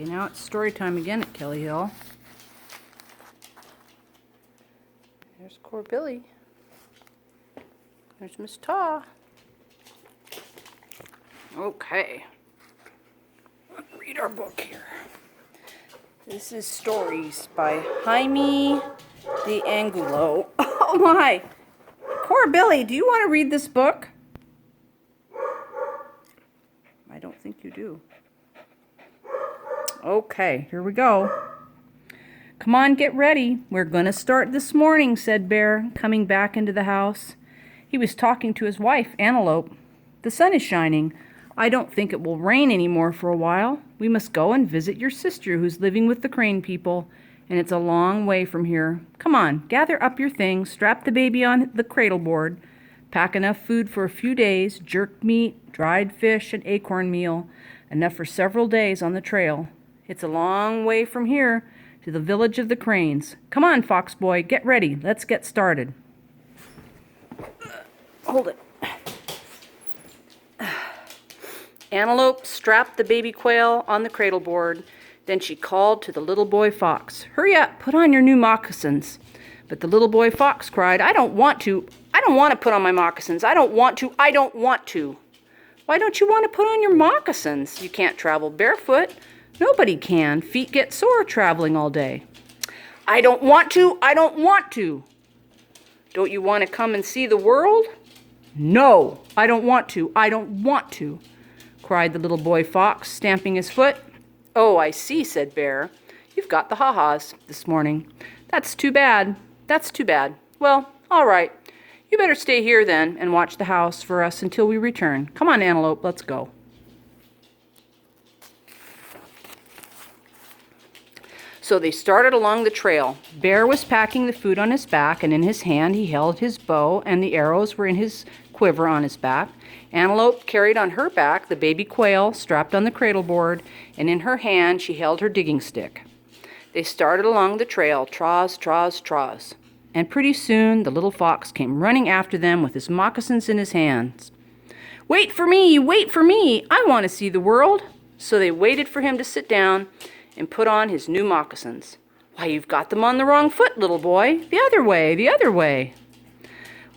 Okay, now it's story time again at Kelly Hill. There's Core Billy. There's Miss Taw. Okay. Let's read our book here. This is Stories by Jaime de Angulo. Oh my! Core Billy, do you want to read this book? I don't think you do. Okay, here we go. Come on, get ready. We're going to start this morning, said Bear, coming back into the house. He was talking to his wife, Antelope. The sun is shining. I don't think it will rain anymore for a while. We must go and visit your sister who's living with the Crane people, and it's a long way from here. Come on, gather up your things, strap the baby on the cradle board, pack enough food for a few days, jerked meat, dried fish, and acorn meal, enough for several days on the trail. It's a long way from here to the village of the Cranes. Come on, Fox Boy, get ready. Let's get started. Hold it. Antelope strapped the baby quail on the cradle board. Then she called to the little boy fox. Hurry up, put on your new moccasins. But the little boy fox cried, I don't want to. I don't want to put on my moccasins. I don't want to. I don't want to. Why don't you want to put on your moccasins? You can't travel barefoot. Nobody can. Feet get sore traveling all day. I don't want to. I don't want to. Don't you want to come and see the world? No, I don't want to. I don't want to, cried the little boy fox, stamping his foot. Oh, I see, said Bear. You've got the ha-has this morning. That's too bad. That's too bad. Well, all right. You better stay here then and watch the house for us until we return. Come on, Antelope, let's go. So they started along the trail. Bear was packing the food on his back, and in his hand he held his bow, and the arrows were in his quiver on his back. Antelope carried on her back the baby quail strapped on the cradle board, and in her hand she held her digging stick. They started along the trail, traws, traws, traws. And pretty soon the little fox came running after them with his moccasins in his hands. Wait for me! Wait for me! I want to see the world! So they waited for him to sit down and put on his new moccasins. Why, you've got them on the wrong foot, little boy. The other way, the other way.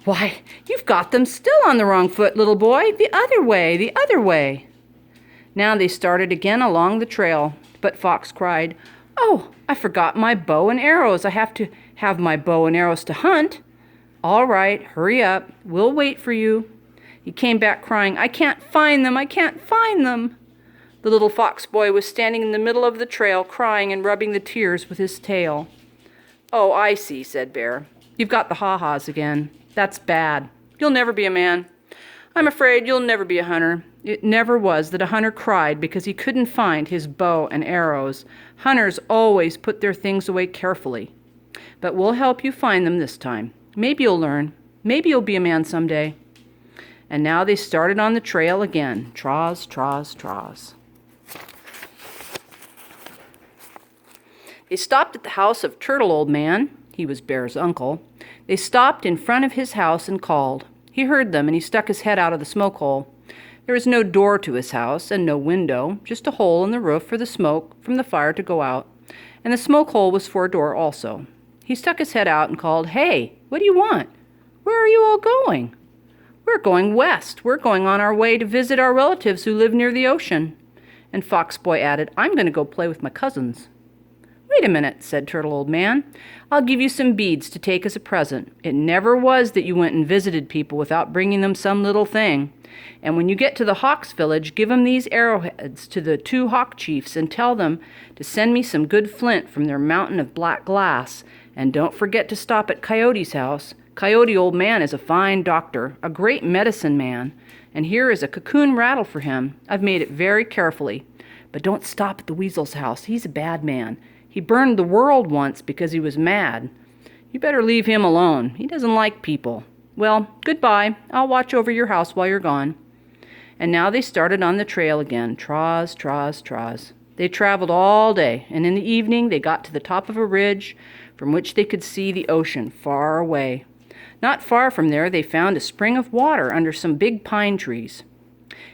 Why, you've got them still on the wrong foot, little boy. The other way, the other way. Now they started again along the trail, but Fox cried, Oh, I forgot my bow and arrows. I have to have my bow and arrows to hunt. All right, hurry up. We'll wait for you. He came back crying, I can't find them. I can't find them. The little fox boy was standing in the middle of the trail, crying and rubbing the tears with his tail. Oh, I see, said Bear. You've got the ha-has again. That's bad. You'll never be a man. I'm afraid you'll never be a hunter. It never was that a hunter cried because he couldn't find his bow and arrows. Hunters always put their things away carefully. But we'll help you find them this time. Maybe you'll learn. Maybe you'll be a man someday. And now they started on the trail again. Traws, traws, traws. They stopped at the house of Turtle Old Man. He was Bear's uncle. They stopped in front of his house and called. He heard them, and he stuck his head out of the smoke hole. There was no door to his house and no window, just a hole in the roof for the smoke from the fire to go out. And the smoke hole was for a door also. He stuck his head out and called, Hey, what do you want? Where are you all going? We're going west. We're going on our way to visit our relatives who live near the ocean. And Fox Boy added, I'm going to go play with my cousins. Wait a minute, said Turtle Old Man. I'll give you some beads to take as a present. It never was that you went and visited people without bringing them some little thing. And when you get to the Hawks village, give them these arrowheads to the 2 hawk chiefs and tell them to send me some good flint from their mountain of black glass. And don't forget to stop at Coyote's house. Coyote Old Man is a fine doctor, a great medicine man. And here is a cocoon rattle for him. I've made it very carefully. But don't stop at the Weasel's house. He's a bad man. He burned the world once because he was mad. You better leave him alone. He doesn't like people. Well, goodbye. I'll watch over your house while you're gone. And now they started on the trail again. Traws, traws, traws. They traveled all day, and in the evening they got to the top of a ridge from which they could see the ocean far away. Not far from there they found a spring of water under some big pine trees.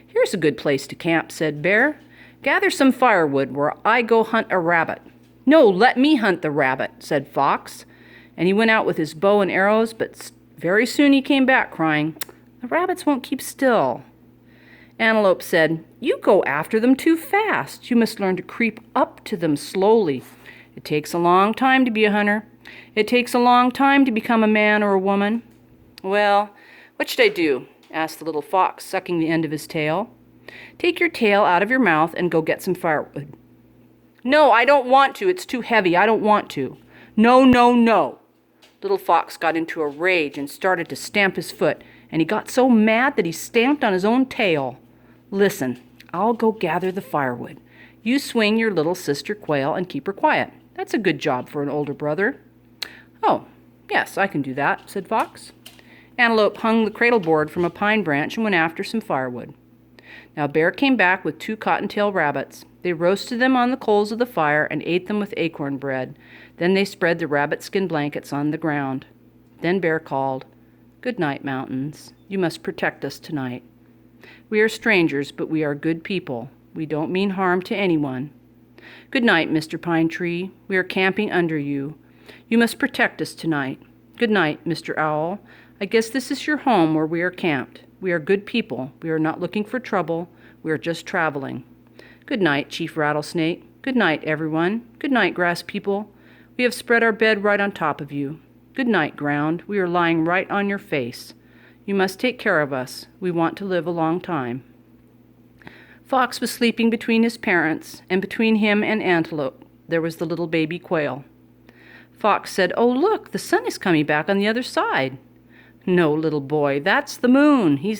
Here's a good place to camp, said Bear. Gather some firewood where I go hunt a rabbit. No, let me hunt the rabbit, said Fox. And he went out with his bow and arrows, but very soon he came back crying, The rabbits won't keep still. Antelope said, You go after them too fast. You must learn to creep up to them slowly. It takes a long time to be a hunter. It takes a long time to become a man or a woman. Well, what should I do? Asked the little fox, sucking the end of his tail. Take your tail out of your mouth and go get some firewood. No, I don't want to. It's too heavy. I don't want to. No, no, no. Little Fox got into a rage and started to stamp his foot, and he got so mad that he stamped on his own tail. Listen, I'll go gather the firewood. You swing your little sister Quail and keep her quiet. That's a good job for an older brother. Oh, yes, I can do that, said Fox. Antelope hung the cradle board from a pine branch and went after some firewood. Now Bear came back with 2 cottontail rabbits. They roasted them on the coals of the fire and ate them with acorn bread. Then they spread the rabbit skin blankets on the ground. Then Bear called, Good night, mountains. You must protect us tonight. We are strangers, but we are good people. We don't mean harm to anyone. Good night, Mr. Pine Tree. We are camping under you. You must protect us tonight. Good night, Mr. Owl. I guess this is your home where we are camped. We are good people. We are not looking for trouble. We are just traveling. Good night, Chief Rattlesnake. Good night, everyone. Good night, Grass People. We have spread our bed right on top of you. Good night, Ground. We are lying right on your face. You must take care of us. We want to live a long time. Fox was sleeping between his parents, and between him and Antelope there was the little baby quail. Fox said, Oh, look, the sun is coming back on the other side. No, little boy, that's the moon. He's